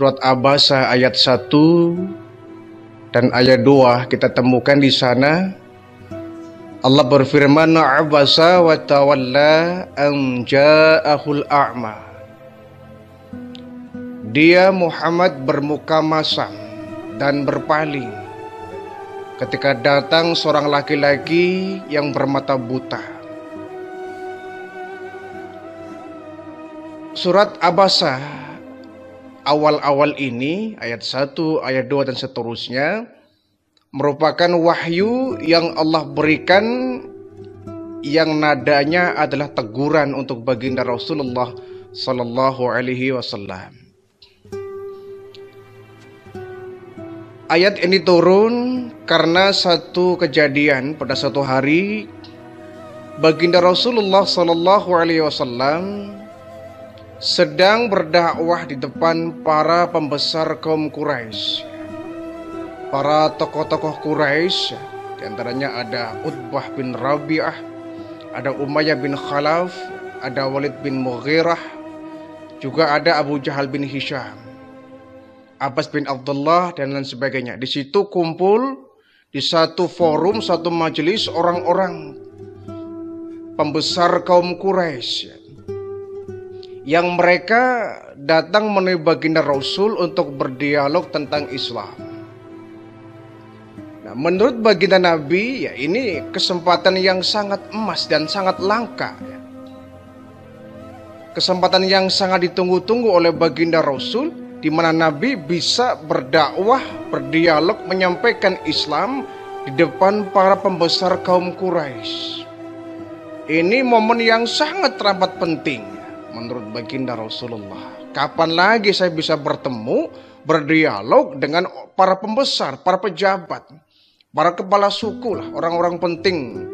Surat Abasa ayat 1 dan ayat 2 kita temukan di sana. Allah berfirman, "Abasa wa tawalla an ja'ahul a'ma." Dia Muhammad bermuka masam dan berpaling ketika datang seorang laki-laki yang bermata buta. Surat Abasa awal-awal ini, ayat 1, ayat 2 dan seterusnya, merupakan wahyu yang Allah berikan yang nadanya adalah teguran untuk baginda Rasulullah Sallallahu Alaihi Wasallam. Ayat ini turun karena satu kejadian pada satu hari baginda Rasulullah Sallallahu Alaihi Wasallam sedang berdakwah di depan para pembesar kaum Quraisy, para tokoh-tokoh Quraisy. Di antaranya ada Utbah bin Rabi'ah, ada Umayyah bin Khalaf, ada Walid bin Mughirah, juga ada Abu Jahal bin Hisham, Abbas bin Abdullah, dan lain sebagainya. Di situ kumpul di satu forum, satu majelis orang-orang pembesar kaum Quraisy yang mereka datang menemui baginda Rasul untuk berdialog tentang Islam. Nah, menurut baginda Nabi, ya ini kesempatan yang sangat emas dan sangat langka, ya. Kesempatan yang sangat ditunggu-tunggu oleh baginda Rasul, di mana Nabi bisa berdakwah, berdialog, menyampaikan Islam di depan para pembesar kaum Quraisy. Ini momen yang sangat teramat penting menurut baginda Rasulullah. Kapan lagi saya bisa bertemu, berdialog dengan para pembesar, para pejabat, para kepala suku lah, orang-orang penting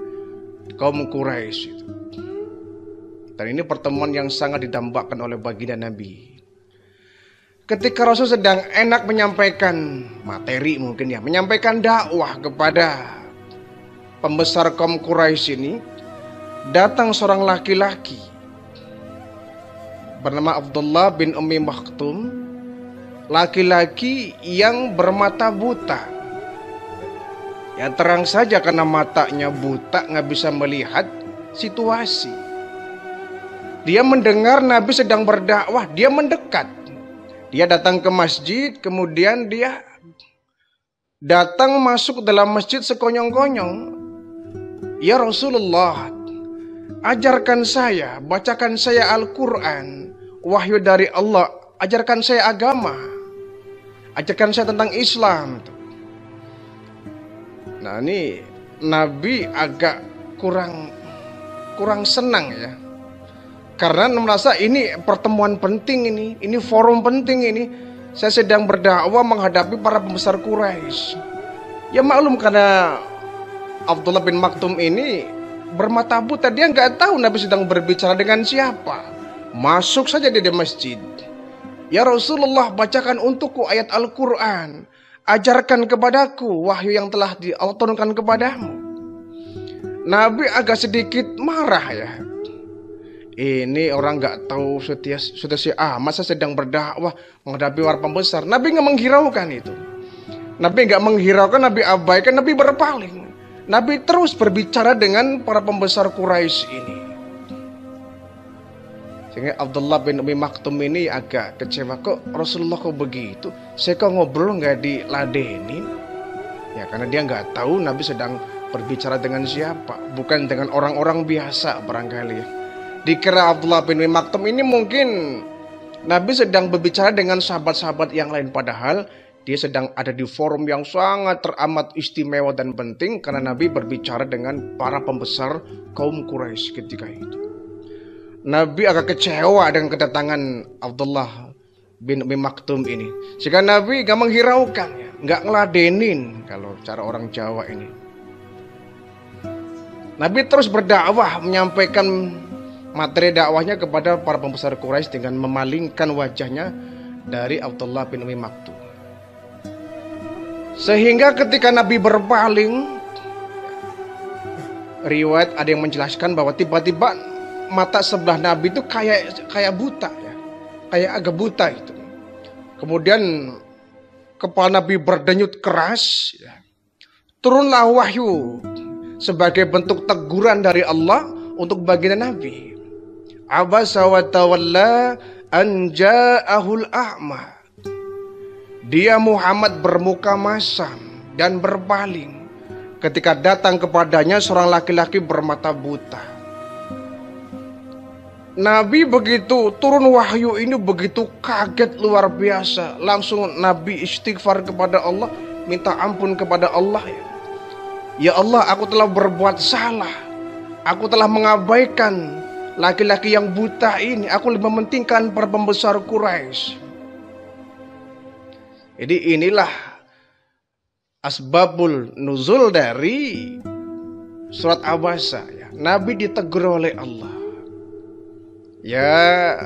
kaum Quraisy itu. Dan ini pertemuan yang sangat didambakan oleh baginda Nabi. Ketika Rasul sedang enak menyampaikan materi, mungkin ya, menyampaikan dakwah kepada pembesar kaum Quraisy ini, datang seorang laki-laki bernama Abdullah bin Ummi Maktum, laki-laki yang bermata buta. Ya terang saja karena matanya buta, nggak bisa melihat situasi. Dia mendengar Nabi sedang berdakwah, dia mendekat. Dia datang ke masjid, kemudian dia datang masuk dalam masjid sekonyong-konyong. "Ya Rasulullah, ajarkan saya, bacakan saya Al-Quran, wahyu dari Allah, ajarkan saya agama, ajarkan saya tentang Islam." Nah, ini Nabi agak kurang senang ya, karena merasa ini pertemuan penting, ini forum penting, ini saya sedang berdakwah menghadapi para pembesar Quraisy. Ya maklum, karena Abdullah bin Maktum ini bermata buta, dia nggak tahu Nabi sedang berbicara dengan siapa. Masuk saja dia di masjid. "Ya Rasulullah, bacakan untukku ayat Al-Quran, ajarkan kepadaku wahyu yang telah Allah turunkan kepadamu." Nabi agak sedikit marah ya. Ini orang nggak tahu sudah si masa sedang berdakwah menghadapi para pembesar. Nabi nggak menghiraukan itu. Nabi nggak menghiraukan, Nabi abaikan, Nabi berpaling. Nabi terus berbicara dengan para pembesar Quraisy ini. Sehingga Abdullah bin Ummi Maktum ini agak kecewa, kok Rasulullah kok begitu? Saya kok ngobrol nggak diladenin? Ya karena dia nggak tahu Nabi sedang berbicara dengan siapa, bukan dengan orang-orang biasa barangkali ya. Dikira Abdullah bin Ummi Maktum ini mungkin Nabi sedang berbicara dengan sahabat-sahabat yang lain, padahal dia sedang ada di forum yang sangat teramat istimewa dan penting, karena Nabi berbicara dengan para pembesar kaum Quraisy ketika itu. Nabi agak kecewa dengan kedatangan Abdullah bin Ummi Maktum ini, sehingga Nabi gak menghiraukan, gak ngeladenin kalau cara orang Jawa ini. Nabi terus berdakwah, menyampaikan materi dakwahnya kepada para pembesar Quraisy dengan memalingkan wajahnya dari Abdullah bin Ummi Maktum. Sehingga ketika Nabi berpaling, riwayat ada yang menjelaskan bahwa tiba-tiba mata sebelah Nabi itu kayak buta ya, kayak agak buta itu. Kemudian kepala Nabi berdenyut keras. Turunlah wahyu sebagai bentuk teguran dari Allah untuk baginda Nabi. Abasa wa tawalla an ja'ahul a'ma. Dia Muhammad bermuka masam dan berpaling ketika datang kepadanya seorang laki-laki bermata buta. Nabi begitu turun wahyu ini begitu kaget luar biasa. Langsung Nabi istighfar kepada Allah, minta ampun kepada Allah. Ya Allah, aku telah berbuat salah. Aku telah mengabaikan laki-laki yang buta ini. Aku lebih mementingkan para pembesar Quraisy. Jadi inilah asbabul nuzul dari surat Abasa. Nabi ditegur oleh Allah. Ya,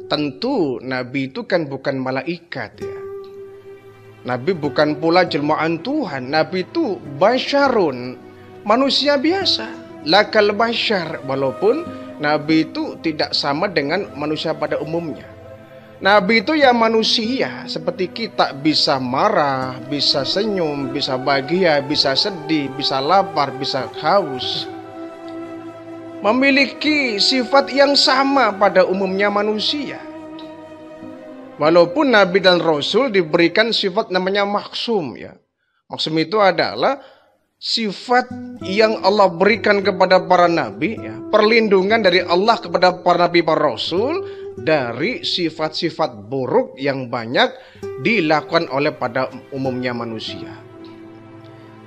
tentu Nabi itu kan bukan malaikat ya. Nabi bukan pula jelmaan Tuhan. Nabi itu basyarun, manusia biasa. Lakal basyar, walaupun Nabi itu tidak sama dengan manusia pada umumnya. Nabi itu ya manusia seperti kita, bisa marah, bisa senyum, bisa bahagia, bisa sedih, bisa lapar, bisa haus. Memiliki sifat yang sama pada umumnya manusia. Walaupun Nabi dan Rasul diberikan sifat namanya maksum ya. Maksum itu adalah sifat yang Allah berikan kepada para nabi ya. Perlindungan dari Allah kepada para nabi, para rasul dari sifat-sifat buruk yang banyak dilakukan oleh pada umumnya manusia.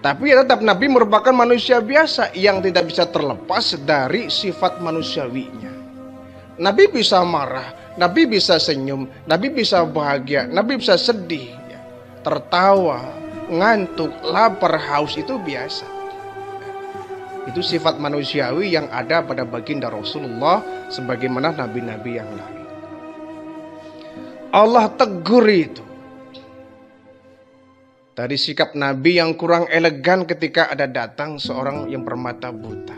Tapi tetap Nabi merupakan manusia biasa yang tidak bisa terlepas dari sifat manusiawinya. Nabi bisa marah, Nabi bisa senyum, Nabi bisa bahagia, Nabi bisa sedih, ya. Tertawa, ngantuk, lapar, haus itu biasa. Itu sifat manusiawi yang ada pada baginda Rasulullah sebagaimana nabi-nabi yang lain. Allah tegur itu. Dari sikap Nabi yang kurang elegan ketika ada datang seorang yang bermata buta.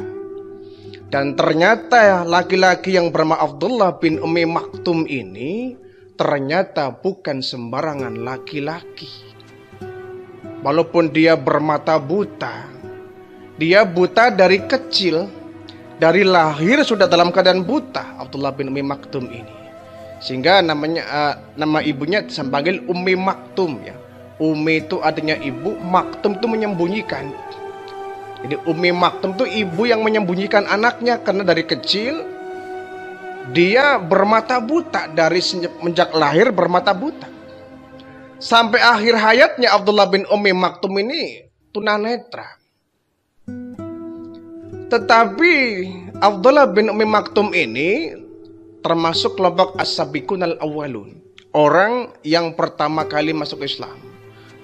Dan ternyata laki-laki yang bernama Abdullah bin Ummi Maktum ini ternyata bukan sembarangan laki-laki. Walaupun dia bermata buta, dia buta dari kecil, dari lahir sudah dalam keadaan buta, Abdullah bin Ummi Maktum ini. Sehingga nama ibunya dipanggil Ummi Maktum ya. Umi itu artinya ibu, Maktum itu menyembunyikan. Jadi Ummi Maktum itu ibu yang menyembunyikan anaknya karena dari kecil dia bermata buta, dari semenjak lahir bermata buta. Sampai akhir hayatnya Abdullah bin Ummi Maktum ini tunanetra. Tetapi Abdullah bin Ummi Maktum ini termasuk kelompok as-sabiqun al-awwalun, orang yang pertama kali masuk Islam.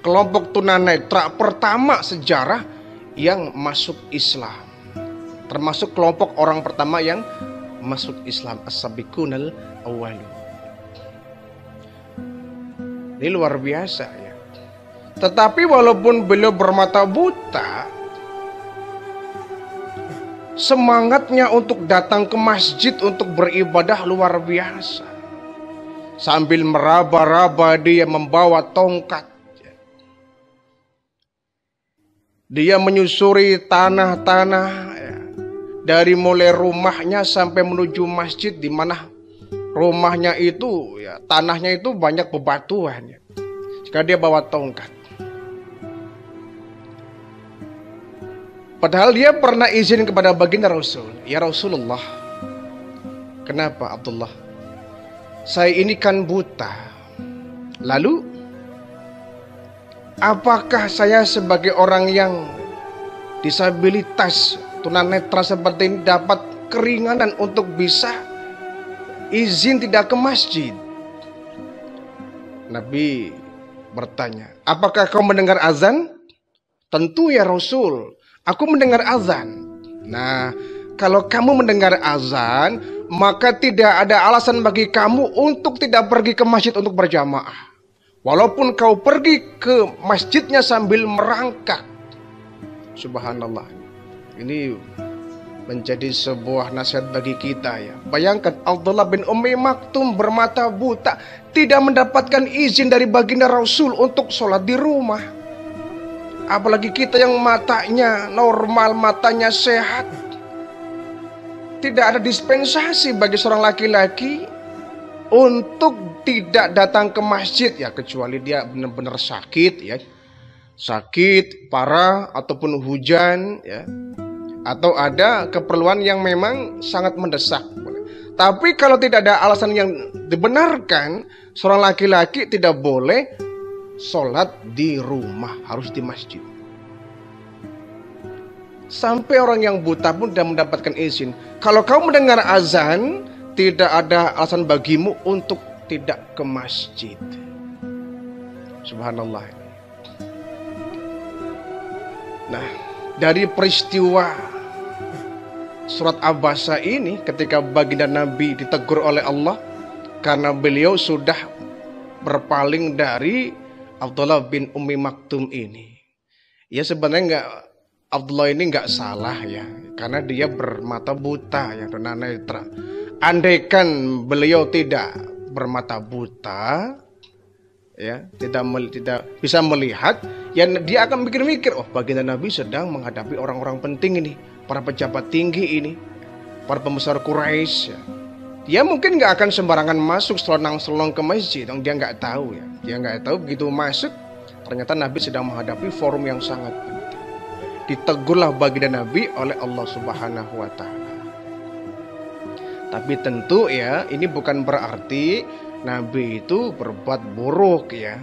Kelompok tunanetra pertama sejarah yang masuk Islam. Termasuk kelompok orang pertama yang masuk Islam, as-sabiqunal awwalun. Ini luar biasa ya. Tetapi walaupun beliau bermata buta, semangatnya untuk datang ke masjid untuk beribadah luar biasa. Sambil meraba-raba dia membawa tongkat. Dia menyusuri tanah-tanah ya, dari mulai rumahnya sampai menuju masjid, di mana rumahnya itu ya, tanahnya itu banyak bebatuan ya. Jika dia bawa tongkat. Padahal dia pernah izin kepada baginda Rasul, ya Rasulullah, kenapa Abdullah? Saya ini kan buta. Lalu apakah saya sebagai orang yang disabilitas tunanetra seperti ini dapat keringanan untuk bisa izin tidak ke masjid? Nabi bertanya, apakah kau mendengar azan? Tentu ya Rasul, aku mendengar azan. Nah, kalau kamu mendengar azan, maka tidak ada alasan bagi kamu untuk tidak pergi ke masjid untuk berjamaah. Walaupun kau pergi ke masjidnya sambil merangkak. Subhanallah. Ini menjadi sebuah nasihat bagi kita ya. Bayangkan Abdullah bin Ummi Maktum bermata buta, tidak mendapatkan izin dari baginda Rasul untuk sholat di rumah. Apalagi kita yang matanya normal, matanya sehat. Tidak ada dispensasi bagi seorang laki-laki untuk tidak datang ke masjid ya, kecuali dia benar-benar sakit ya. Sakit parah ataupun hujan ya. Atau ada keperluan yang memang sangat mendesak. Tapi kalau tidak ada alasan yang dibenarkan, seorang laki-laki tidak boleh sholat di rumah, harus di masjid. Sampai orang yang buta pun tidak mendapatkan izin. Kalau kau mendengar azan, tidak ada alasan bagimu untuk tidak ke masjid. Subhanallah. Nah, dari peristiwa surat Abasa ini, ketika baginda Nabi ditegur oleh Allah karena beliau sudah berpaling dari Abdullah bin Ummi Maktum ini. Ya sebenarnya Abdullah ini nggak salah ya, karena dia bermata buta ya, tunanetra. Andaikan beliau tidak bermata buta, ya tidak bisa melihat, ya dia akan mikir-mikir, oh baginda Nabi sedang menghadapi orang-orang penting ini, para pejabat tinggi ini, para pembesar Quraisy. Ya. Dia mungkin nggak akan sembarangan masuk selonang-selong ke masjid, dong dia nggak tahu ya, dia nggak tahu begitu masuk, ternyata Nabi sedang menghadapi forum yang sangat penting. Ditegurlah baginda Nabi oleh Allah Subhanahu wa Ta'ala. Tapi tentu ya, ini bukan berarti Nabi itu berbuat buruk ya.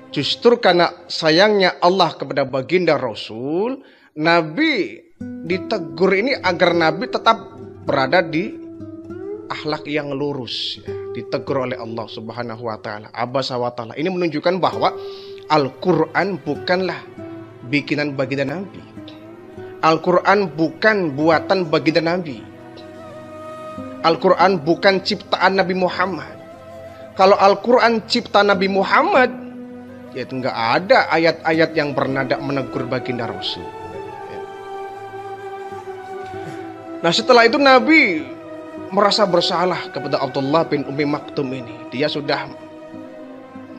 Justru karena sayangnya Allah kepada baginda Rasul, Nabi ditegur ini agar Nabi tetap berada di akhlak yang lurus ya. Ditegur oleh Allah Subhanahu wa Ta'ala. Abasa wa Ta'ala. Ini menunjukkan bahwa Al-Quran bukanlah bikinan baginda Nabi. Al-Quran bukan buatan baginda Nabi. Al-Quran bukan ciptaan Nabi Muhammad. Kalau Al-Quran cipta Nabi Muhammad, ya itu nggak ada ayat-ayat yang bernada menegur baginda Rasul. Nah setelah itu Nabi merasa bersalah kepada Abdullah bin Ummi Maktum ini. Dia sudah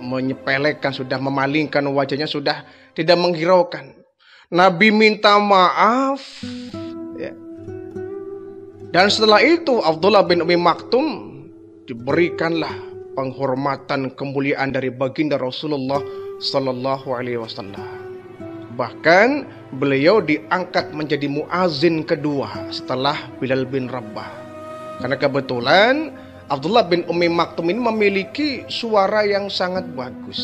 menyepelekan, sudah memalingkan wajahnya, sudah tidak menghiraukan. Nabi minta maaf ya. Dan setelah itu Abdullah bin Ummi Maktum diberikanlah penghormatan kemuliaan dari baginda Rasulullah Sallallahu Alaihi Wasallam. Bahkan beliau diangkat menjadi muazin kedua setelah Bilal bin Rabah. Karena kebetulan Abdullah bin Ummi Maktum ini memiliki suara yang sangat bagus,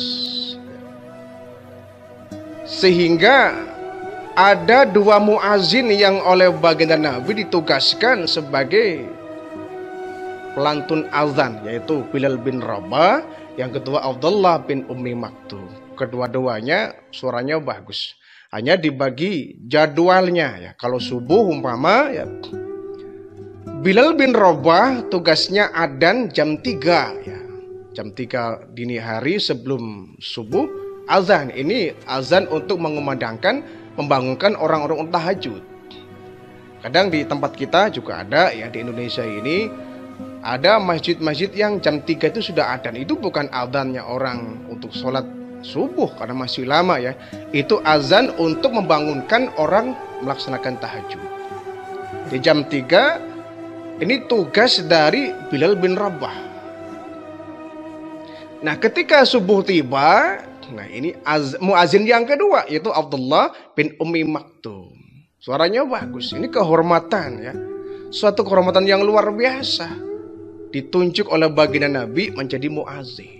sehingga ada dua muazin yang oleh baginda Nabi ditugaskan sebagai pelantun azan, yaitu Bilal bin Rabah, yang kedua Abdullah bin Ummi Maktum. Kedua-duanya suaranya bagus. Hanya dibagi jadwalnya ya. Kalau subuh umpama ya, Bilal bin Rabah tugasnya adzan jam 3 ya. Jam 3 dini hari sebelum subuh azan. Ini azan untuk mengumandangkan, membangunkan orang-orang untuk tahajud. Kadang di tempat kita juga ada ya, di Indonesia ini ada masjid-masjid yang jam 3 itu sudah adzan. Itu bukan adzannya orang untuk sholat subuh karena masih lama ya. Itu azan untuk membangunkan orang melaksanakan tahajud. Di jam 3 ini tugas dari Bilal bin Rabah. Nah ketika subuh tiba, nah ini muazin yang kedua, yaitu Abdullah bin Ummi Maktum. Suaranya bagus, ini kehormatan ya. Suatu kehormatan yang luar biasa. Ditunjuk oleh baginda Nabi menjadi muazin.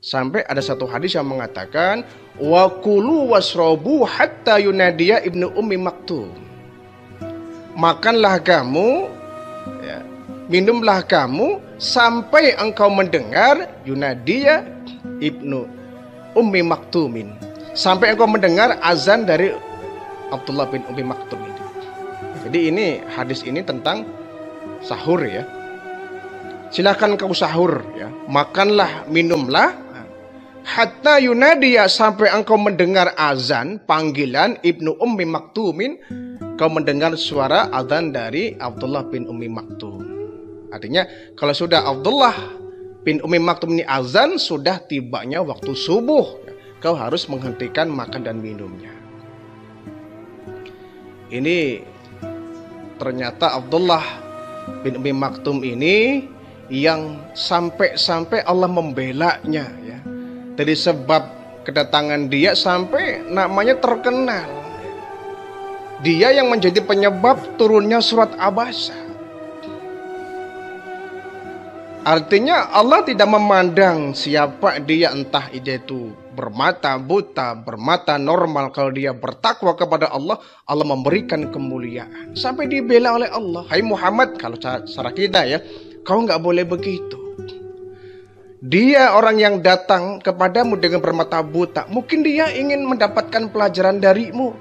Sampai ada satu hadis yang mengatakan, wa kulu wasrobu hatta yunadiya ibnu Ummi Maktum. Makanlah kamu ya, minumlah kamu sampai engkau mendengar yunadiya ibnu Ummi Maktumin, sampai engkau mendengar azan dari Abdullah bin Ummi Maktum ini. Jadi ini hadis ini tentang sahur ya. Silakan kau sahur ya, makanlah, minumlah hatta yunadiya, sampai engkau mendengar azan panggilan ibnu Ummi Maktumin kau mendengar suara azan dari Abdullah bin Ummi Maktum. Artinya kalau sudah Abdullah bin Ummi Maktum ini azan, sudah tibanya waktu subuh. Kau harus menghentikan makan dan minumnya. Ini ternyata Abdullah bin Ummi Maktum ini yang sampai Allah membelanya ya. Dari sebab kedatangan dia sampai namanya terkenal. Dia yang menjadi penyebab turunnya surat Abasa. Artinya Allah tidak memandang siapa dia, entah itu bermata buta, bermata normal. Kalau dia bertakwa kepada Allah, Allah memberikan kemuliaan. Sampai dibela oleh Allah. Hai Muhammad, kalau cara kita ya, kau nggak boleh begitu. Dia orang yang datang kepadamu dengan bermata buta. Mungkin dia ingin mendapatkan pelajaran darimu.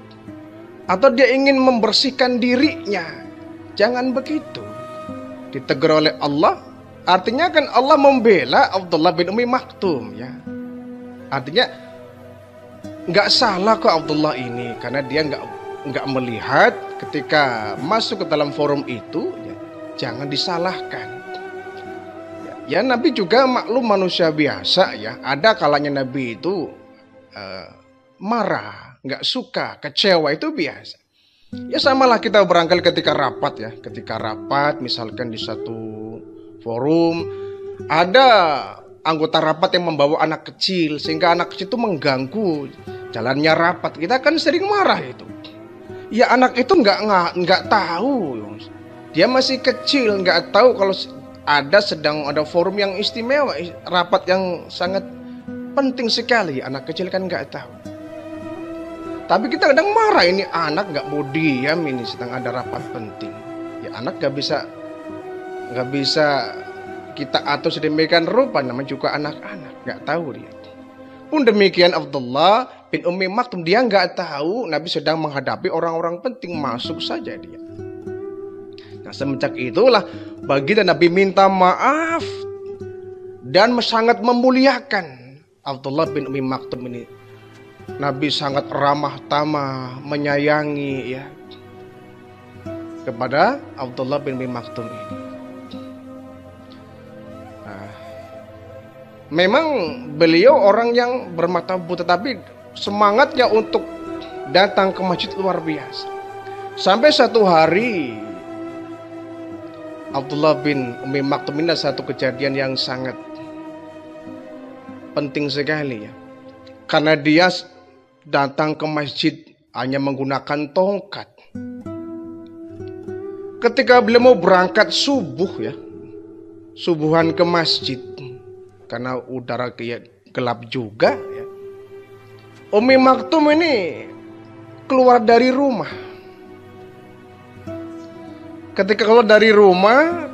Atau dia ingin membersihkan dirinya. Jangan begitu. Ditegur oleh Allah. Artinya kan Allah membela Abdullah bin Ummi Maktum ya. Artinya nggak salah kok Abdullah ini, karena dia nggak melihat ketika masuk ke dalam forum itu ya, jangan disalahkan. Ya Nabi juga maklum manusia biasa ya. Ada kalanya Nabi itu marah, nggak suka, kecewa, itu biasa. Ya samalah kita barangkali ketika rapat ya. Ketika rapat misalkan di satu forum, ada anggota rapat yang membawa anak kecil, sehingga anak kecil itu mengganggu jalannya rapat. Kita kan sering marah itu. Ya anak itu nggak tahu. Dia masih kecil, nggak tahu kalau sedang ada forum yang istimewa, rapat yang sangat penting sekali. Anak kecil kan nggak tahu. Tapi kita kadang marah, ini anak nggak mau diam, ini sedang ada rapat penting. Ya anak nggak bisa kita atur sedemikian rupa, namanya juga anak-anak, nggak tahu dia. Pun demikian Abdullah bin Ummi Maktum, dia nggak tahu Nabi sedang menghadapi orang-orang penting, masuk saja dia. Nah semenjak itulah baginda Nabi minta maaf dan sangat memuliakan Abdullah bin Ummi Maktum ini. Nabi sangat ramah tamah, menyayangi ya kepada Abdullah bin Ummi Maktum ini. Memang beliau orang yang bermata buta, tapi semangatnya untuk datang ke masjid luar biasa. Sampai satu hari Abdullah bin Ummi Maktum ini satu kejadian yang sangat penting sekali ya. Karena dia datang ke masjid hanya menggunakan tongkat. Ketika beliau mau berangkat subuh ya, subuhan ke masjid, karena udara gelap juga ya. Ummi Maktum ini keluar dari rumah. Ketika keluar dari rumah,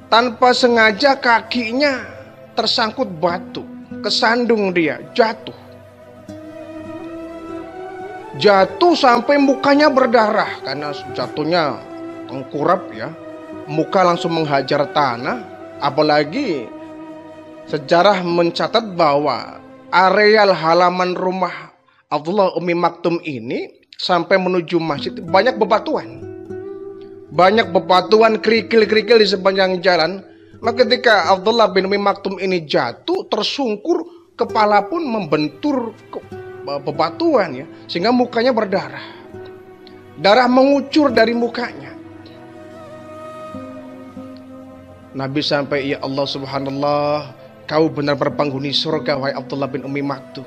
tanpa sengaja kakinya tersangkut batu, kesandung dia, jatuh. Jatuh sampai mukanya berdarah karena jatuhnya tengkurap ya. Muka langsung menghajar tanah, apalagi sejarah mencatat bahwa areal halaman rumah Abdullah Ummi Maktum ini sampai menuju masjid banyak bebatuan. Banyak bebatuan, kerikil-kerikil di sepanjang jalan. Maka ketika Abdullah bin Ummi Maktum ini jatuh, tersungkur, kepala pun membentur bebatuan ya, sehingga mukanya berdarah. Darah mengucur dari mukanya. Nabi sampai, ya Allah subhanallah, kau benar-benar penghuni surga wahai Abdullah bin Ummi Maktum.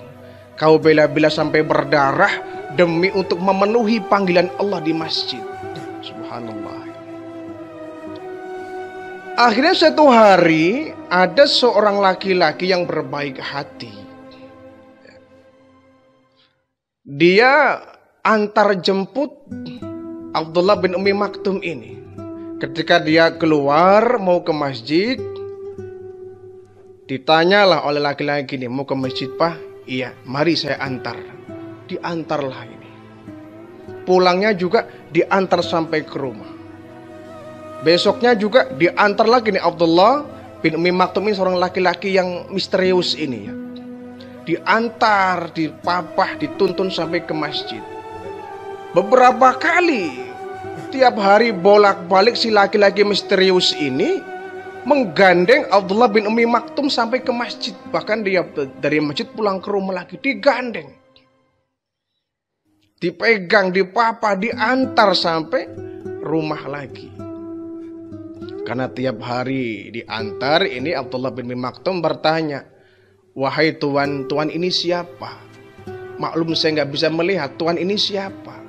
Kau bela-bela sampai berdarah demi untuk memenuhi panggilan Allah di masjid. Subhanallah. Akhirnya suatu hari ada seorang laki-laki yang berbaik hati. Dia antar jemput Abdullah bin Ummi Maktum ini. Ketika dia keluar mau ke masjid, ditanyalah oleh laki-laki ini, mau ke masjid Pak? Iya, mari saya antar. Diantarlah ini. Pulangnya juga diantar sampai ke rumah. Besoknya juga diantar lagi nih Abdullah bin Ummi Maktum ini, seorang laki-laki yang misterius ini ya. Diantar, dipapah, dituntun sampai ke masjid. Beberapa kali tiap hari bolak-balik si laki-laki misterius ini menggandeng Abdullah bin Ummi Maktum sampai ke masjid. Bahkan dia dari masjid pulang ke rumah lagi digandeng, dipegang, dipapa, diantar sampai rumah lagi. Karena tiap hari diantar, ini Abdullah bin Ummi Maktum bertanya, "Wahai tuan, tuan ini siapa? Maklum saya nggak bisa melihat, tuan ini siapa?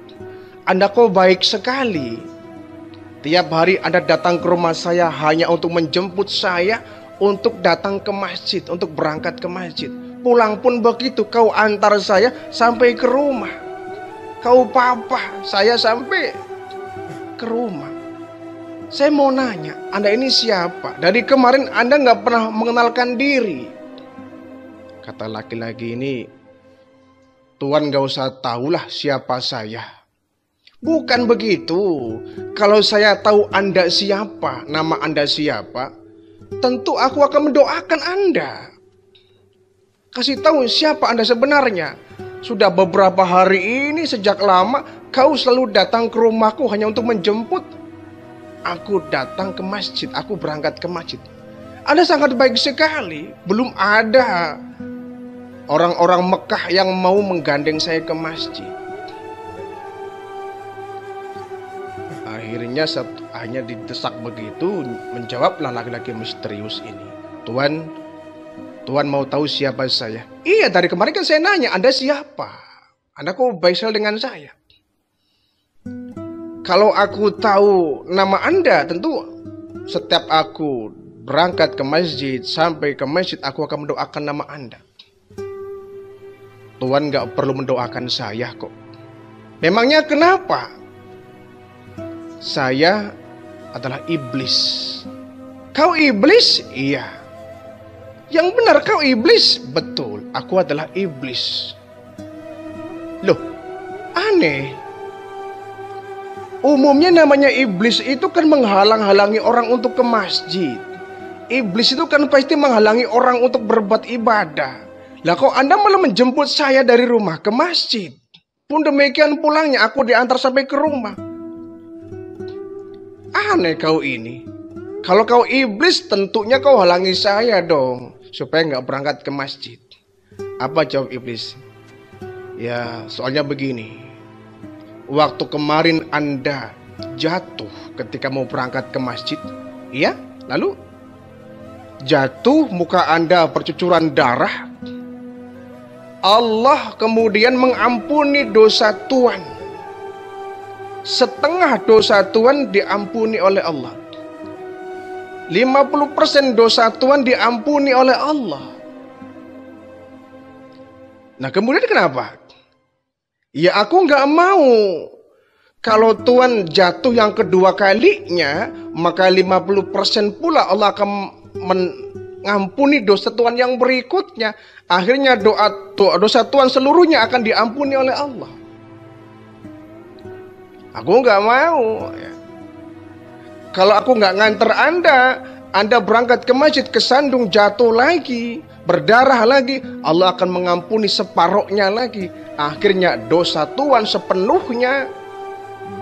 Anda kok baik sekali. Tiap hari Anda datang ke rumah saya hanya untuk menjemput saya untuk datang ke masjid, untuk berangkat ke masjid. Pulang pun begitu, kau antar saya sampai ke rumah. Kau papa saya sampai ke rumah. Saya mau nanya, Anda ini siapa? Dari kemarin Anda nggak pernah mengenalkan diri." Kata laki-laki ini, "Tuan gak usah tahulah siapa saya." "Bukan begitu. Kalau saya tahu Anda siapa, nama Anda siapa, tentu aku akan mendoakan Anda. Kasih tahu siapa Anda sebenarnya. Sudah beberapa hari ini sejak lama kau selalu datang ke rumahku hanya untuk menjemput. Aku datang ke masjid, aku berangkat ke masjid. Anda sangat baik sekali. Belum ada orang-orang Mekah yang mau menggandeng saya ke masjid." Akhirnya didesak begitu, menjawablah laki-laki misterius ini, Tuan mau tahu siapa saya?" "Iya, dari kemarin kan saya nanya, Anda siapa? Anda kok baik sekali dengan saya?" "Kalau aku tahu nama Anda, tentu setiap aku berangkat ke masjid, sampai ke masjid aku akan mendoakan nama Anda." "Tuan gak perlu mendoakan saya kok." "Memangnya kenapa?" "Saya adalah iblis." "Kau iblis?" "Iya." "Yang benar kau iblis?" "Betul, aku adalah iblis." "Loh, aneh. Umumnya namanya iblis itu kan menghalang-halangi orang untuk ke masjid. Iblis itu kan pasti menghalangi orang untuk berbuat ibadah. Lah kok Anda malah menjemput saya dari rumah ke masjid? Pun demikian pulangnya aku diantar sampai ke rumah. Aneh kau ini. Kalau kau iblis tentunya kau halangi saya dong, supaya nggak berangkat ke masjid." Apa jawab iblis? "Ya soalnya begini. Waktu kemarin Anda jatuh ketika mau berangkat ke masjid. Iya, lalu jatuh, muka Anda bercucuran darah. Allah kemudian mengampuni dosa Tuan. Setengah dosa Tuan diampuni oleh Allah. 50% dosa Tuan diampuni oleh Allah. Nah kemudian kenapa? Ya aku nggak mau. Kalau Tuan jatuh yang kedua kalinya, maka 50% pula Allah akan mengampuni dosa Tuan yang berikutnya. Akhirnya dosa Tuan seluruhnya akan diampuni oleh Allah. Aku nggak mau. Kalau aku nggak nganter Anda berangkat ke masjid, kesandung, jatuh lagi, berdarah lagi, Allah akan mengampuni separohnya lagi. Akhirnya dosa Tuan sepenuhnya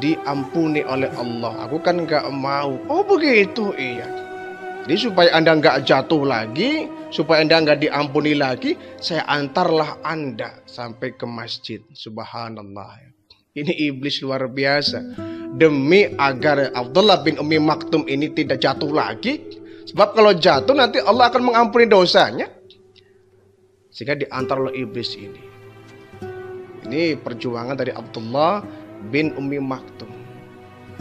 diampuni oleh Allah. Aku kan nggak mau." "Oh begitu, iya. Jadi supaya Anda nggak jatuh lagi, supaya Anda nggak diampuni lagi, saya antarlah Anda sampai ke masjid." Subhanallah. Ini iblis luar biasa. Demi agar Abdullah bin Ummi Maktum ini tidak jatuh lagi. Sebab kalau jatuh nanti Allah akan mengampuni dosanya. Sehingga diantar oleh iblis ini. Ini perjuangan dari Abdullah bin Ummi Maktum,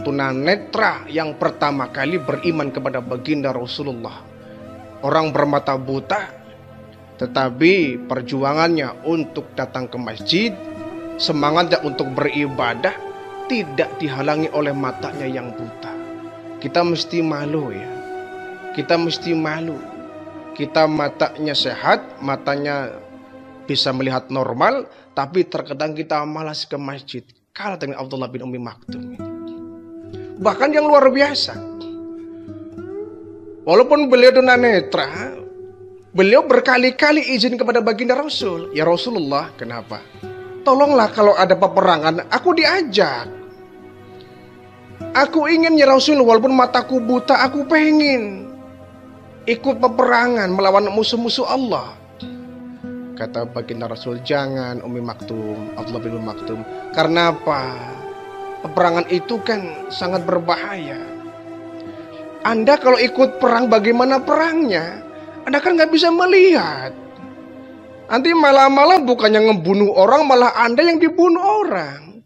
tunanetra yang pertama kali beriman kepada baginda Rasulullah. Orang bermata buta, tetapi perjuangannya untuk datang ke masjid, semangatnya untuk beribadah tidak dihalangi oleh matanya yang buta. Kita mesti malu ya. Kita mesti malu. Kita matanya sehat, matanya bisa melihat normal, tapi terkadang kita malas ke masjid. Kalah dengan Abdullah bin Ummi Maktum. Bahkan yang luar biasa. Walaupun beliau tunanetra, beliau berkali-kali izin kepada baginda Rasul. "Ya Rasulullah, kenapa? tolonglah kalau ada peperangan, aku diajak. Aku ingin ya Rasul, walaupun mataku buta, aku pengen ikut peperangan melawan musuh-musuh Allah. Kata baginda Rasul, jangan Ummi Maktum, Abdullah bin Ummi Maktum. Karena apa? Peperangan itu kan sangat berbahaya. Anda kalau ikut perang, bagaimana perangnya? Anda kan nggak bisa melihat. Nanti malah bukannya ngebunuh orang, malah Anda yang dibunuh orang.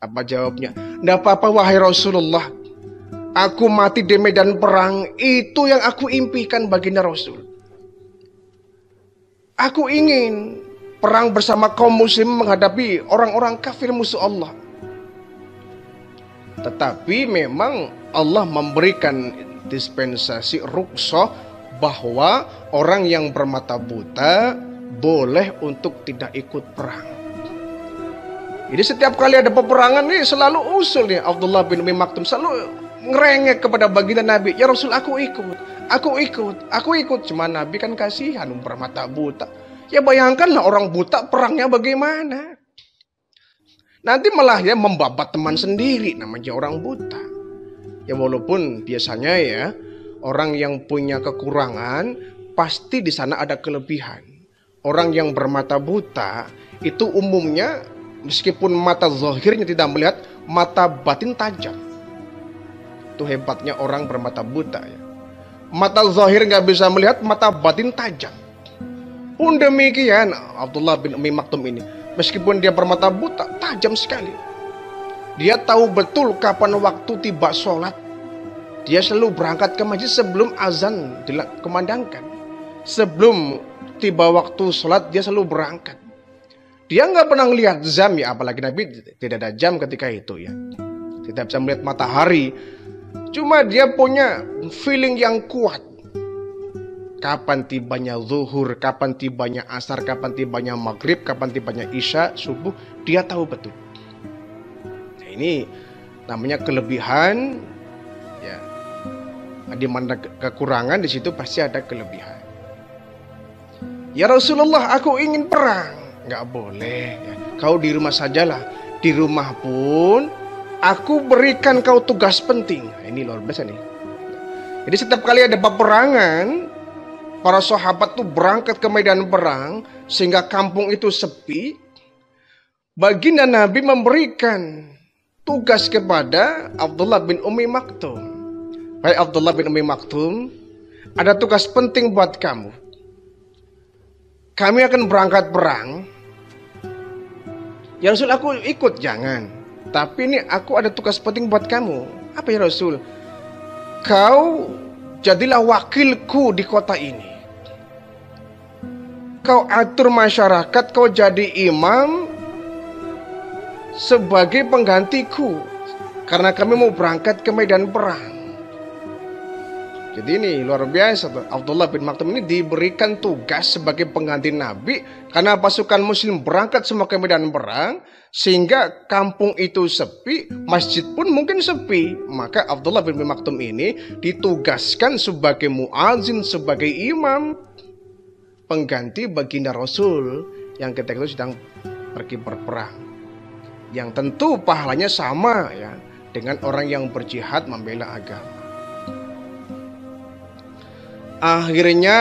Apa jawabnya? Nggak apa-apa wahai Rasulullah. Aku mati di medan perang, itu yang aku impikan baginda Rasul. Aku ingin perang bersama kaum muslim menghadapi orang-orang kafir musuh Allah. Tetapi memang Allah memberikan dispensasi rukhsah bahwa orang yang bermata buta boleh untuk tidak ikut perang. Jadi setiap kali ada peperangan nih selalu usul nih Abdullah bin Ummi Maktum, selalu ngerengek kepada baginda Nabi, ya Rasul aku ikut. Cuma Nabi kan kasihan bermata buta. Ya bayangkanlah orang buta perangnya bagaimana. Nanti malah ya membabat teman sendiri, namanya orang buta. Ya walaupun biasanya ya orang yang punya kekurangan pasti di sana ada kelebihan. Orang yang bermata buta itu umumnya meskipun mata zahirnya tidak melihat, mata batin tajam. Itu hebatnya orang bermata buta ya. Mata zahir nggak bisa melihat, mata batin tajam. Pun demikian Abdullah bin Ummi Maktum ini, meskipun dia bermata buta, tajam sekali. Dia tahu betul kapan waktu tiba sholat. Dia selalu berangkat ke masjid sebelum azan dikumandangkan. Sebelum tiba waktu sholat, dia selalu berangkat. Dia nggak pernah lihat jam ya, apalagi Nabi tidak ada jam ketika itu ya. Tidak bisa melihat matahari. Cuma dia punya feeling yang kuat. Kapan tibanya zuhur, kapan tibanya asar, kapan tibanya maghrib, kapan tibanya isya, subuh, dia tahu betul. Nah, ini namanya kelebihan, ya. Di mana kekurangan, di situ pasti ada kelebihan. Ya Rasulullah, aku ingin perang. Nggak boleh. Ya. Kau di rumah sajalah. Di rumah pun aku berikan kau tugas penting. Nah, ini luar biasa nih. Jadi setiap kali ada peperangan, para sahabat tuh berangkat ke medan perang sehingga kampung itu sepi. Baginda Nabi memberikan tugas kepada Abdullah bin Ummi Maktum. Baik Abdullah bin Ummi Maktum, ada tugas penting buat kamu. Kami akan berangkat perang. Ya Rasul, aku ikut. Jangan. Tapi ini aku ada tugas penting buat kamu. Apa ya Rasul? Kau jadilah wakilku di kota ini. Kau atur masyarakat, kau jadi imam sebagai penggantiku. Karena kami mau berangkat ke medan perang. Jadi ini luar biasa. Abdullah bin Maktum ini diberikan tugas sebagai pengganti Nabi. Karena pasukan muslim berangkat semua ke medan perang. Sehingga kampung itu sepi, masjid pun mungkin sepi. Maka Abdullah bin Maktum ini ditugaskan sebagai muazin, sebagai imam, pengganti baginda Rasul yang ketika itu sedang pergi berperang. Yang tentu pahalanya sama ya dengan orang yang berjihad membela agama. Akhirnya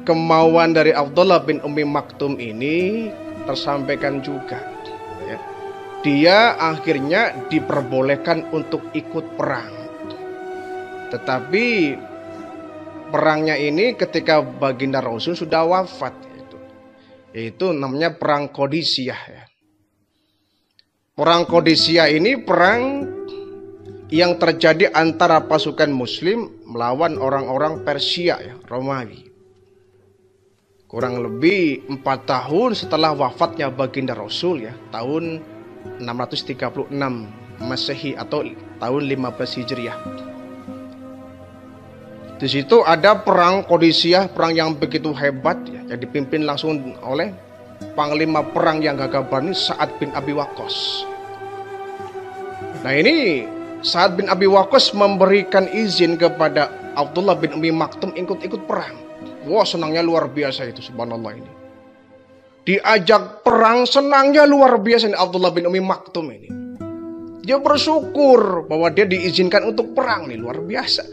kemauan dari Abdullah bin Ummi Maktum ini tersampaikan juga ya. Dia akhirnya diperbolehkan untuk ikut perang. Tetapi perangnya ini ketika baginda Rasul sudah wafat, yaitu namanya perang Qadisiyah ya. Perang Qadisiyah ini perang yang terjadi antara pasukan muslim melawan orang-orang Persia ya, Romawi. Kurang lebih 4 tahun setelah wafatnya baginda Rasul ya, tahun 636 Masehi atau tahun 15 Hijriah. Di situ ada perang Qadisiyah, perang yang begitu hebat ya, yang dipimpin langsung oleh panglima perang yang gagah berani Sa'ad bin Abi Waqqas. Nah ini Sa'ad bin Abi Waqqas memberikan izin kepada Abdullah bin Ummi Maktum ikut-ikut perang. Wah, senangnya luar biasa itu, subhanallah ini. diajak perang, senangnya luar biasa nih Abdullah bin Umi Maktum ini. Dia bersyukur bahwa dia diizinkan untuk perang nih, luar biasa.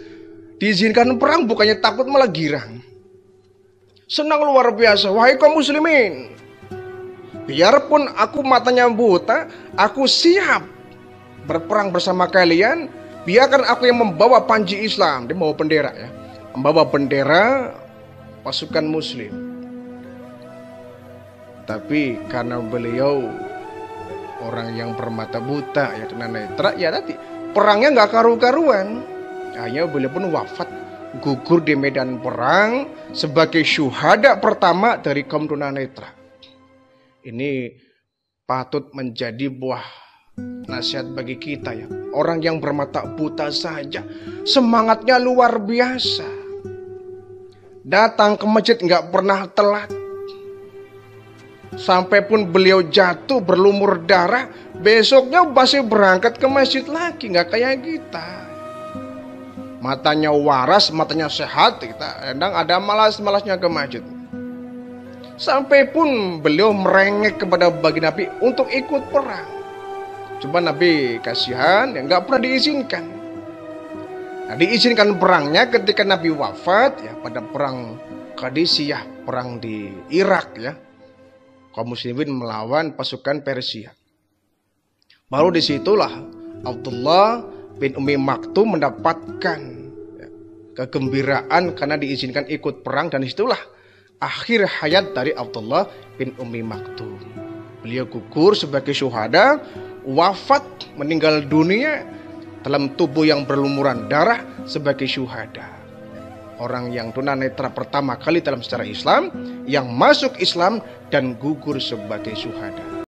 Diizinkan perang bukannya takut malah girang. Senang luar biasa. Wahai kaum muslimin, biarpun aku matanya buta, aku siap berperang bersama kalian. Biarkan aku yang membawa panji Islam. Dia membawa bendera ya, membawa bendera pasukan muslim. Tapi karena beliau orang yang bermata buta ya, tunanetra ya, tadi perangnya nggak karu-karuan. Akhirnya beliau pun wafat, gugur di medan perang sebagai syuhada pertama dari kaum tunanetra. Ini patut menjadi buah nasihat bagi kita ya. Orang yang bermata buta saja semangatnya luar biasa. Datang ke masjid nggak pernah telat. Sampai pun beliau jatuh berlumur darah, besoknya masih berangkat ke masjid lagi. Nggak kayak kita, matanya waras, matanya sehat, kita kadang ada malas-malasnya ke masjid. Sampai pun beliau merengek kepada baginda Nabi untuk ikut perang. Coba Nabi kasihan, ya nggak pernah diizinkan. Nah, diizinkan perangnya ketika Nabi wafat ya, pada perang Qadisiyah, perang di Irak ya. Kaum muslimin melawan pasukan Persia. Baru disitulah Abdullah bin Umi Maktum mendapatkan kegembiraan karena diizinkan ikut perang, dan disitulah akhir hayat dari Abdullah bin Umi Maktum. Beliau gugur sebagai syuhada, wafat meninggal dunia dalam tubuh yang berlumuran darah sebagai syuhada. Orang yang tunanetra pertama kali dalam sejarah Islam yang masuk Islam dan gugur sebagai syuhada.